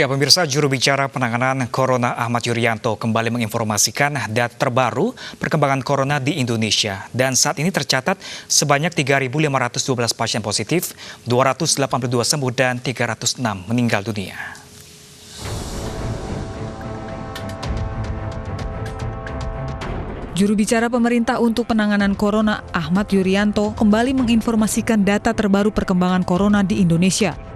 Ya, pemirsa, juru bicara penanganan Corona Ahmad Yuryanto kembali menginformasikan data terbaru perkembangan Corona di Indonesia. Dan saat ini tercatat sebanyak 3.512 pasien positif, 282 sembuh dan 306 meninggal dunia. Juru bicara pemerintah untuk penanganan Corona Ahmad Yuryanto kembali menginformasikan data terbaru perkembangan Corona di Indonesia.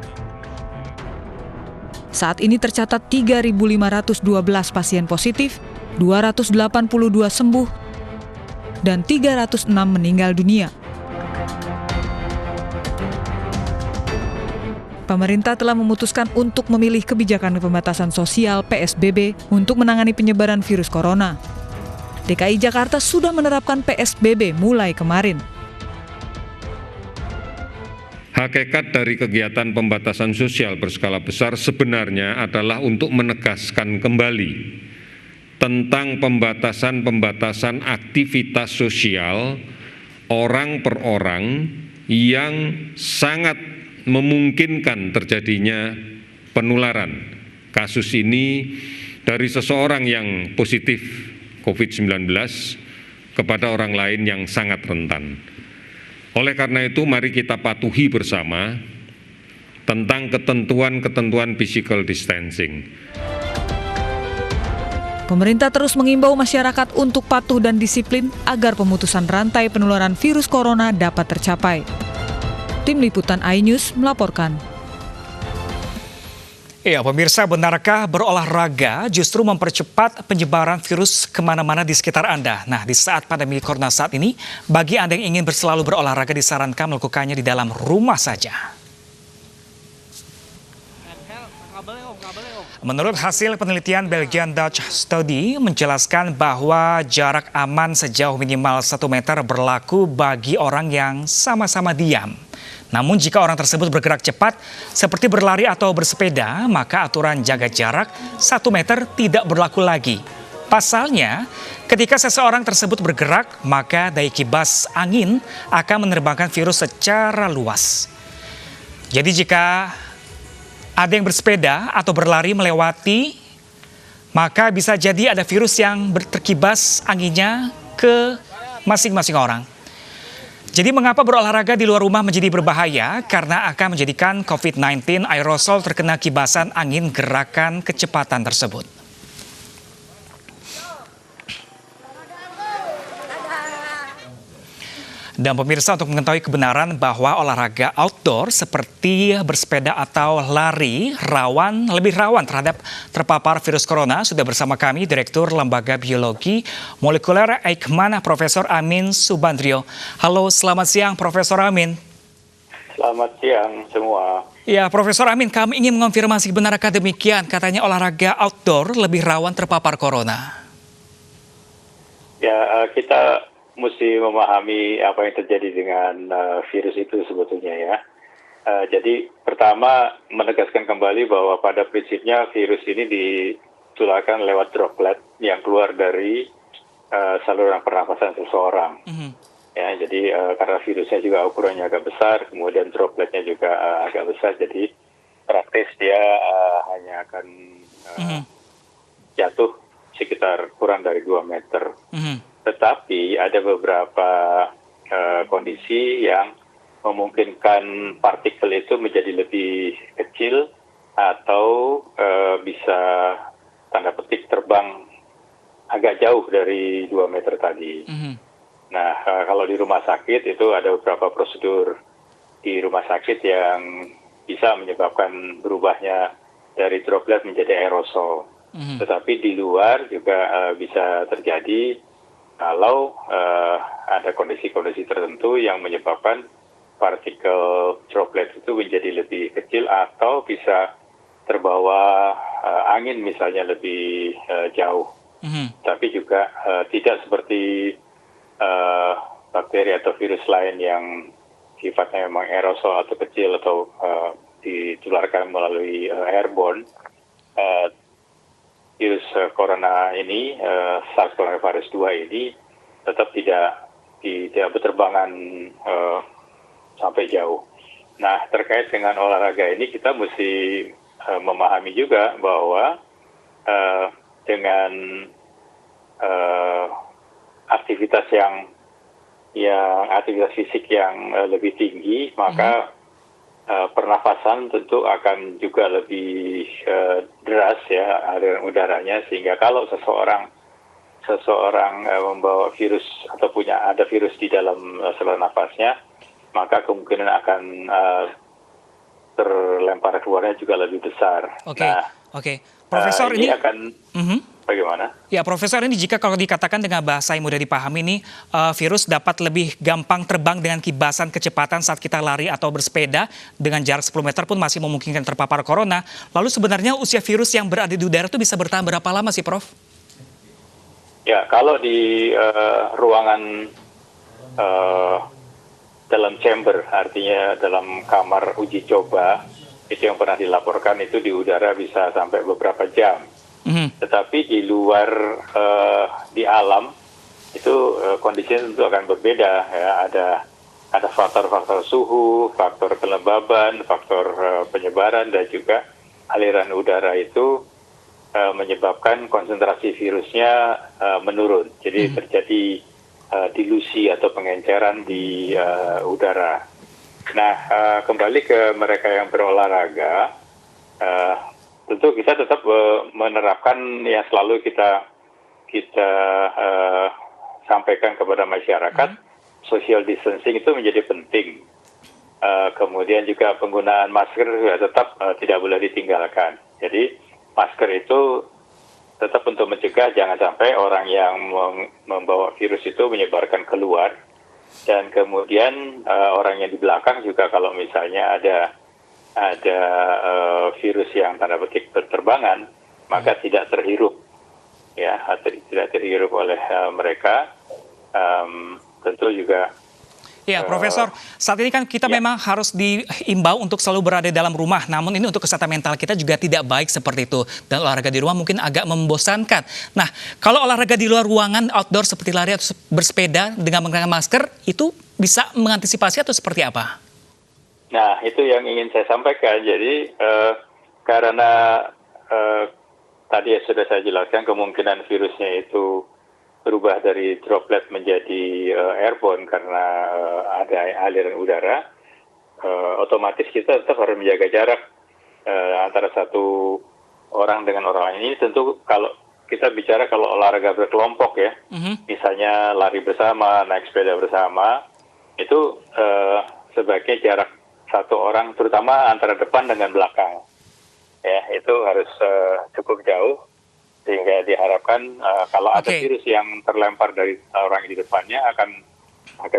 Saat ini tercatat 3.512 pasien positif, 282 sembuh, dan 306 meninggal dunia. Pemerintah telah memutuskan untuk memilih kebijakan pembatasan sosial (PSBB) untuk menangani penyebaran virus corona. DKI Jakarta sudah menerapkan PSBB mulai kemarin. Hakikat dari kegiatan pembatasan sosial berskala besar sebenarnya adalah untuk menegaskan kembali tentang pembatasan aktivitas sosial orang per orang yang sangat memungkinkan terjadinya penularan kasus ini dari seseorang yang positif COVID-19 kepada orang lain yang sangat rentan. Oleh karena itu, mari kita patuhi bersama tentang ketentuan physical distancing. Pemerintah terus mengimbau masyarakat untuk patuh dan disiplin agar pemutusan rantai penularan virus corona dapat tercapai. Tim Liputan iNews melaporkan. Ya, pemirsa, benarkah berolahraga justru mempercepat penyebaran virus kemana-mana di sekitar Anda? Nah, di saat pandemi Corona saat ini, bagi Anda yang ingin selalu berolahraga disarankan melakukannya di dalam rumah saja. Menurut hasil penelitian Belgian Dutch Study menjelaskan bahwa jarak aman sejauh minimal 1 meter berlaku bagi orang yang sama-sama diam. Namun jika orang tersebut bergerak cepat seperti berlari atau bersepeda, maka aturan jaga jarak 1 meter tidak berlaku lagi. Pasalnya, ketika seseorang tersebut bergerak, maka daya kibas angin akan menerbangkan virus secara luas. Jadi jika ada yang bersepeda atau berlari melewati, maka bisa jadi ada virus yang terkibas anginnya ke masing-masing orang. Jadi mengapa berolahraga di luar rumah menjadi berbahaya? Karena akan menjadikan COVID-19 aerosol terkena kibasan angin gerakan kecepatan tersebut. Dan pemirsa, untuk mengetahui kebenaran bahwa olahraga outdoor seperti bersepeda atau lari lebih rawan terhadap terpapar virus corona, sudah bersama kami Direktur Lembaga Biologi Molekuler Eijkman, Profesor Amin Subandrio. Halo, selamat siang Profesor Amin. Selamat siang semua. Ya, Profesor Amin, kami ingin mengonfirmasi benarkah demikian, katanya olahraga outdoor lebih rawan terpapar corona? Ya, kita mesti memahami apa yang terjadi dengan virus itu sebetulnya ya. Jadi pertama menegaskan kembali bahwa pada prinsipnya virus ini ditularkan lewat droplet yang keluar dari saluran pernapasan seseorang. Ya, jadi karena virusnya juga ukurannya agak besar, kemudian dropletnya juga agak besar, jadi praktis dia hanya akan jatuh sekitar kurang dari 2 meter. Tetapi ada beberapa kondisi yang memungkinkan partikel itu menjadi lebih kecil atau bisa tanda petik terbang agak jauh dari 2 meter tadi. Nah, kalau di rumah sakit itu ada beberapa prosedur di rumah sakit yang bisa menyebabkan berubahnya dari droplet menjadi aerosol. Tetapi di luar juga bisa terjadi kalau ada kondisi-kondisi tertentu yang menyebabkan partikel droplet itu menjadi lebih kecil atau bisa terbawa angin misalnya lebih jauh. Tapi juga tidak seperti bakteri atau virus lain yang sifatnya memang aerosol atau kecil atau ditularkan melalui airborne. Virus corona ini, SARS coronavirus 2 ini tetap tidak berterbangan sampai jauh. Nah, terkait dengan olahraga ini kita mesti memahami juga bahwa dengan aktivitas aktivitas fisik yang lebih tinggi, maka pernafasan tentu akan juga lebih deras ya aliran udaranya, sehingga kalau seseorang membawa virus atau ada virus di dalam saluran nafasnya, maka kemungkinan akan terlempar keluarnya juga lebih besar. Oke. Profesor, ini akan bagaimana? Ya, Profesor, ini jika kalau dikatakan dengan bahasa yang mudah dipahami ini, virus dapat lebih gampang terbang dengan kibasan kecepatan saat kita lari atau bersepeda dengan jarak 10 meter pun masih memungkinkan terpapar corona. Lalu sebenarnya usia virus yang berada di udara itu bisa bertahan berapa lama sih, Prof? Ya, kalau di ruangan dalam chamber, artinya dalam kamar uji coba, itu yang pernah dilaporkan itu di udara bisa sampai beberapa jam. Tetapi di luar, di alam, itu kondisinya tentu akan berbeda. Ya. Ada faktor-faktor suhu, faktor kelembaban, faktor penyebaran, dan juga aliran udara itu menyebabkan konsentrasi virusnya menurun. Jadi terjadi dilusi atau pengenceran di udara. Nah, kembali ke mereka yang berolahraga, tentu kita tetap menerapkan yang selalu kita sampaikan kepada masyarakat, social distancing itu menjadi penting. Kemudian juga penggunaan masker juga tetap tidak boleh ditinggalkan. Jadi masker itu tetap untuk mencegah jangan sampai orang yang membawa virus itu menyebarkan keluar, dan kemudian orang yang di belakang juga kalau misalnya ada virus yang tanda petik berterbangan, maka tidak terhirup, ya, tidak terhirup oleh mereka. Tentu juga. Ya, Profesor, saat ini kan kita memang harus diimbau untuk selalu berada dalam rumah. Namun ini untuk kesehatan mental kita juga tidak baik seperti itu. Dan olahraga di rumah mungkin agak membosankan. Nah, kalau olahraga di luar ruangan, outdoor seperti lari atau bersepeda dengan menggunakan masker, itu bisa mengantisipasi atau seperti apa? Nah, itu yang ingin saya sampaikan. Jadi, karena tadi sudah saya jelaskan kemungkinan virusnya itu berubah dari droplet menjadi airborne karena ada aliran udara, otomatis kita tetap harus menjaga jarak antara satu orang dengan orang lain. Ini tentu kalau kita bicara kalau olahraga berkelompok ya, misalnya lari bersama, naik sepeda bersama, itu sebaiknya jarak satu orang, terutama antara depan dengan belakang, ya itu harus cukup jauh. Sehingga diharapkan kalau ada virus yang terlempar dari orang di depannya akan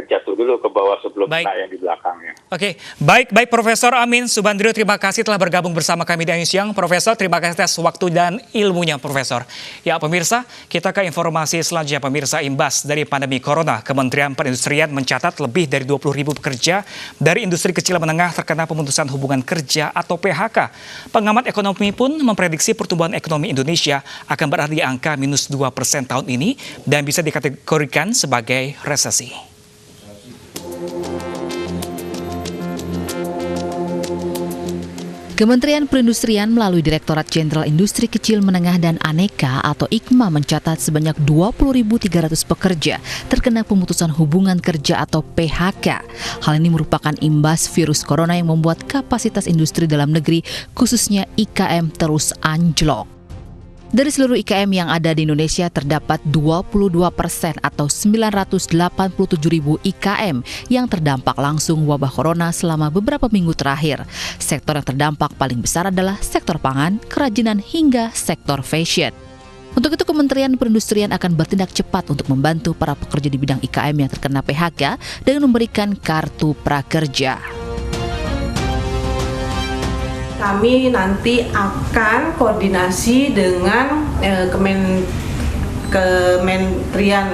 jatuh dulu ke bawah sebelum kena yang di belakangnya. Oke, baik Profesor Amin Subandrio, terima kasih telah bergabung bersama kami di Siang. Profesor, terima kasih atas waktu dan ilmunya, Profesor. Ya pemirsa, kita ke informasi selanjutnya. Pemirsa, imbas dari pandemi corona, Kementerian Perindustrian mencatat lebih dari 20.000 pekerja dari industri kecil menengah terkena pemutusan hubungan kerja atau PHK. Pengamat ekonomi pun memprediksi pertumbuhan ekonomi Indonesia akan berada di angka minus 2% tahun ini dan bisa dikategorikan sebagai resesi. Kementerian Perindustrian melalui Direktorat Jenderal Industri Kecil Menengah dan Aneka atau IKMA mencatat sebanyak 20.300 pekerja terkena pemutusan hubungan kerja atau PHK. Hal ini merupakan imbas virus corona yang membuat kapasitas industri dalam negeri, khususnya IKM, terus anjlok. Dari seluruh IKM yang ada di Indonesia terdapat 22% atau 987.000 IKM yang terdampak langsung wabah corona selama beberapa minggu terakhir. Sektor yang terdampak paling besar adalah sektor pangan, kerajinan hingga sektor fashion. Untuk itu Kementerian Perindustrian akan bertindak cepat untuk membantu para pekerja di bidang IKM yang terkena PHK dengan memberikan kartu prakerja. Kami nanti akan koordinasi dengan Kementerian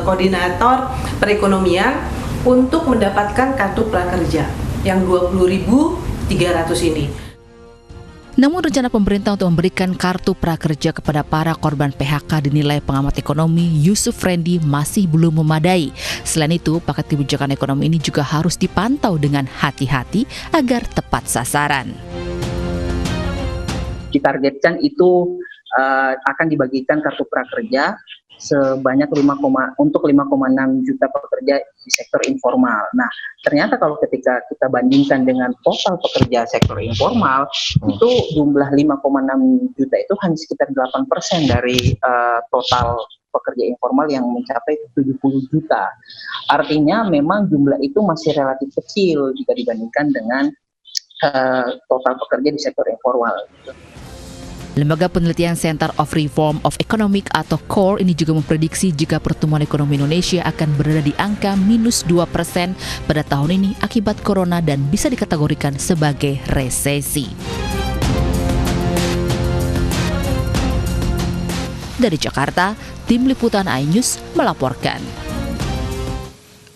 Koordinator Perekonomian untuk mendapatkan kartu prakerja yang 20.300 ini. Namun rencana pemerintah untuk memberikan kartu prakerja kepada para korban PHK dinilai pengamat ekonomi Yusuf Rendy masih belum memadai. Selain itu, paket kebijakan ekonomi ini juga harus dipantau dengan hati-hati agar tepat sasaran. ditargetkan itu akan dibagikan kartu prakerja sebanyak 5,6 juta pekerja di sektor informal. Nah, ternyata kalau ketika kita bandingkan dengan total pekerja sektor informal, itu jumlah 5,6 juta itu hanya sekitar 8% dari total pekerja informal yang mencapai 70 juta. Artinya memang jumlah itu masih relatif kecil jika dibandingkan dengan total pekerja di sektor informal. Lembaga penelitian Center of Reform of Economic atau CORE ini juga memprediksi jika pertumbuhan ekonomi Indonesia akan berada di angka minus 2% pada tahun ini akibat corona dan bisa dikategorikan sebagai resesi. Dari Jakarta, Tim Liputan iNews melaporkan.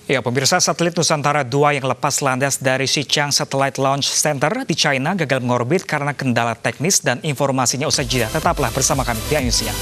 Ya, pemirsa, satelit Nusantara 2 yang lepas landas dari Xichang Satellite Launch Center di China gagal mengorbit karena kendala teknis dan informasinya usai jeda. Tetaplah bersama kami di iNews Siang.